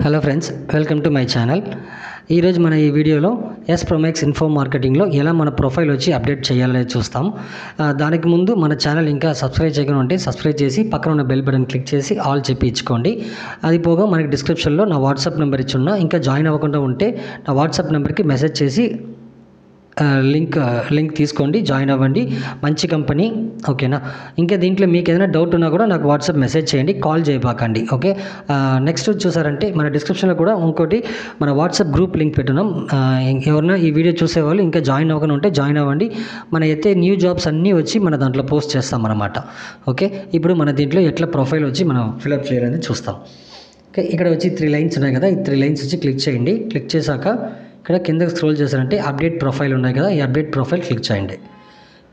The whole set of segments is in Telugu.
Hello friends, welcome to my channel. ఈరోజు మన ఈ వీడియోలో ఎస్ ప్రొమాక్స్ ఇన్ఫో మార్కెటింగ్లో ఎలా మన ప్రొఫైల్ వచ్చి అప్డేట్ చేయాలని చూస్తాం. దానికి ముందు మన ఛానల్ ఇంకా సబ్స్క్రైబ్ చేయకుండా ఉంటే సబ్స్క్రైబ్ చేసి పక్కన ఉన్న బెల్ బటన్ క్లిక్ చేసి ఆల్ చెప్పి ఇచ్చుకోండి. అది పోగా మనకి డిస్క్రిప్షన్లో నా వాట్సాప్ నెంబర్ ఇచ్చున్నా, ఇంకా జాయిన్ అవ్వకుండా ఉంటే నా వాట్సాప్ నెంబర్కి మెసేజ్ చేసి లింక్ తీసుకోండి, జాయిన్ అవ్వండి. మంచి కంపెనీ, ఓకేనా. ఇంకా దీంట్లో మీకు ఏదైనా డౌట్ ఉన్నా కూడా నాకు వాట్సాప్ మెసేజ్ చేయండి, కాల్ చేయబాకండి, ఓకే. నెక్స్ట్ చూసారంటే మన డిస్క్రిప్షన్లో కూడా ఇంకోటి మన వాట్సాప్ గ్రూప్ లింక్ పెట్టున్నాం. ఎవరైనా ఈ వీడియో చూసేవాళ్ళు ఇంకా జాయిన్ అవ్వకుండా ఉంటే జాయిన్ అవ్వండి. మన అయితే న్యూ జాబ్స్ అన్నీ వచ్చి మన దాంట్లో పోస్ట్ చేస్తాం అన్నమాట, ఓకే. ఇప్పుడు మన దీంట్లో ఎట్లా ప్రొఫైల్ వచ్చి మనం ఫిలప్ చేయాలని చూస్తాం. ఓకే, ఇక్కడ వచ్చి 3 లైన్స్ ఉన్నాయి కదా, ఈ 3 లైన్స్ వచ్చి క్లిక్ చేయండి. క్లిక్ చేశాక ఇక్కడ కిందకి స్క్రోల్ చేశారంటే అప్డేట్ ప్రొఫైల్ ఉన్నాయి కదా, ఈ అప్డేట్ ప్రొఫైల్ క్లిక్ చేయండి.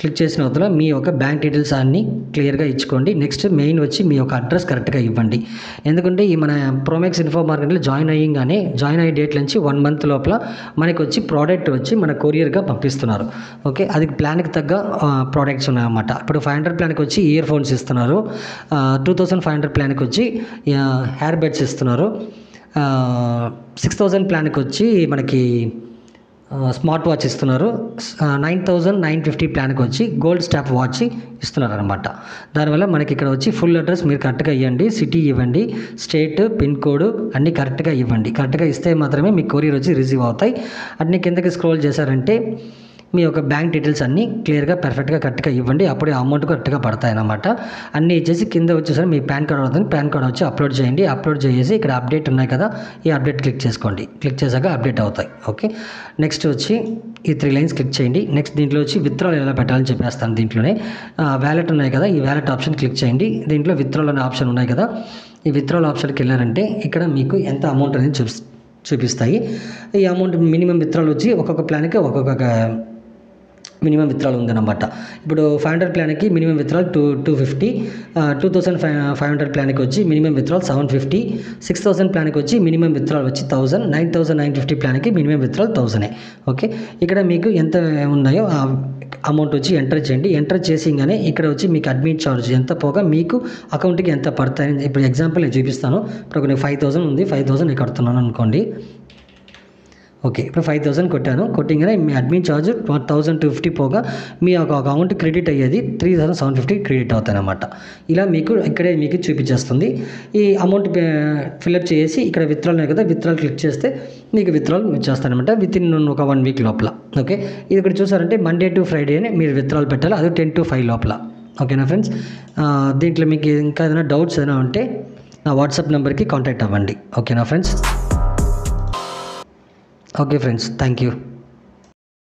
క్లిక్ చేసిన వల్ల మీ యొక్క బ్యాంక్ డీటెయిల్స్ అన్నీ క్లియర్గా ఇచ్చుకోండి. నెక్స్ట్ మెయిన్ వచ్చి మీ యొక్క అడ్రస్ కరెక్ట్గా ఇవ్వండి. ఎందుకంటే ఈ మన ప్రోమాక్స్ ఇన్ఫో మార్కెట్లో జాయిన్ అయ్యే డేట్ నుంచి 1 మంత్ లోపల మనకి వచ్చి ప్రోడక్ట్ వచ్చి మన కొరియర్గా పంపిస్తున్నారు, ఓకే. అది ప్లాన్కి తగ్గ ప్రోడక్ట్స్ ఉన్నాయన్నమాట. ఇప్పుడు 500 ప్లాన్కి వచ్చి ఇయర్ ఫోన్స్ ఇస్తున్నారు, 2500 ప్లాన్కి వచ్చి హెయిర్ బెడ్స్ ఇస్తున్నారు, 6000 ప్లాన్కి వచ్చి మనకి స్మార్ట్ వాచ్ ఇస్తున్నారు, 9950 ప్లాన్కి వచ్చి గోల్డ్ స్టాప్ వాచ్ ఇస్తున్నారు అనమాట. దానివల్ల మనకి ఇక్కడ వచ్చి ఫుల్ అడ్రస్ మీరు కరెక్ట్గా ఇవ్వండి, సిటీ ఇవ్వండి, స్టేట్, పిన్ కోడ్ అన్నీ కరెక్ట్గా ఇవ్వండి. కరెక్ట్గా ఇస్తే మాత్రమే మీ కొరియర్ వచ్చి రిసీవ్ అవుతాయి. అన్ని కిందకి స్క్రోల్ చేశారంటే మీ యొక్క బ్యాంక్ డీటెయిల్స్ అన్నీ క్లియర్గా పర్ఫెక్ట్గా కరెక్ట్గా ఇవ్వండి, అప్పుడే అమౌంట్ కరెక్ట్గా పడతాయి అన్నమాట. అన్నీ ఇచ్చేసి కింద వచ్చేసరి మీ పాన్ కార్డ్ అవుతుంది, పాన్ కార్డ్ వచ్చి అప్లోడ్ చేయండి. అప్లోడ్ చేసి ఇక్కడ అప్డేట్ ఉన్నాయి కదా, ఈ అప్డేట్ క్లిక్ చేసుకోండి. క్లిక్ చేశాక అప్డేట్ అవుతాయి, ఓకే. నెక్స్ట్ వచ్చి ఈ 3 లైన్స్ క్లిక్ చేయండి. నెక్స్ట్ దీంట్లో వచ్చి విత్డ్రాల్ ఎలా పెట్టాలని చెప్పేస్తాను. దీంట్లోనే వ్యాలెట్ ఉన్నాయి కదా, ఈ వ్యాలెట్ ఆప్షన్ క్లిక్ చేయండి. దీంట్లో విత్డ్రాల్ అనే ఆప్షన్ ఉన్నాయి కదా, ఈ విత్డ్రాల్ ఆప్షన్కి వెళ్ళారంటే ఇక్కడ మీకు ఎంత అమౌంట్ అనేది చూపిస్తాయి. ఈ అమౌంట్ మినిమం విత్డ్రాల్ వచ్చి ఒక్కొక్క ప్లాన్కి ఒక్కొక్క మినిమం విత్డ్రాల్ ఉందన్నమాట. ఇప్పుడు 500 ప్లాన్కి మినిమం విత్డ్రాల్ 250, 2500 ప్లాన్కి వచ్చి మినిమం విత్డ్రాల్ 750, 6000 ప్లాన్కి వచ్చి మినిమం విత్డ్రాల్ వచ్చి 1000, 9950 ప్లాన్కి మినిమం విత్డ్రాల్ 1000, ఓకే. ఇక్కడ మీకు ఎంత ఉన్నాయో ఆ అమౌంట్ వచ్చి ఎంటర్ చేయండి. ఎంటర్ చేసిగానే ఇక్కడ వచ్చి మీకు అడ్మిట్ ఛార్జ్ ఎంత పోగా మీకు అకౌంట్కి ఎంత పడతాయని ఇప్పుడు ఎగ్జాంపుల్ నేను చూపిస్తాను. ఇప్పుడు నాకు 5000 ఉంది, 5000 నేను కడుతున్నాను అనుకోండి, ఓకే. ఇప్పుడు 5000 కొట్టింగానే మీ అడ్మిన్ ఛార్జ్ 1250 పోగా మీ యొక్క అకౌంట్ క్రెడిట్ అయ్యేది 3750 క్రెడిట్ అవుతాయన్నమాట. ఇలా మీకు ఇక్కడే మీకు చూపించేస్తుంది. ఈ అమౌంట్ ఫిల్అప్ చేసి ఇక్కడ విత్డ్రాల్ కదా, విత్డ్రాల్ క్లిక్ చేస్తే మీకు విత్డ్రాల్ చేస్తారనమాట వితిన్ ఒక 1 వీక్ లోపల, ఓకే. ఇది ఇక్కడ చూసారంటే మండే టు ఫ్రైడేనే మీరు విత్డ్రాల్ పెట్టాలి, అది 10 to 5 లోపల, ఓకేనా ఫ్రెండ్స్. దీంట్లో మీకు ఇంకా ఏదైనా డౌట్స్ ఏదైనా ఉంటే నా వాట్సాప్ నెంబర్కి కాంటాక్ట్ అవ్వండి, ఓకేనా friends. Okay friends, thank you.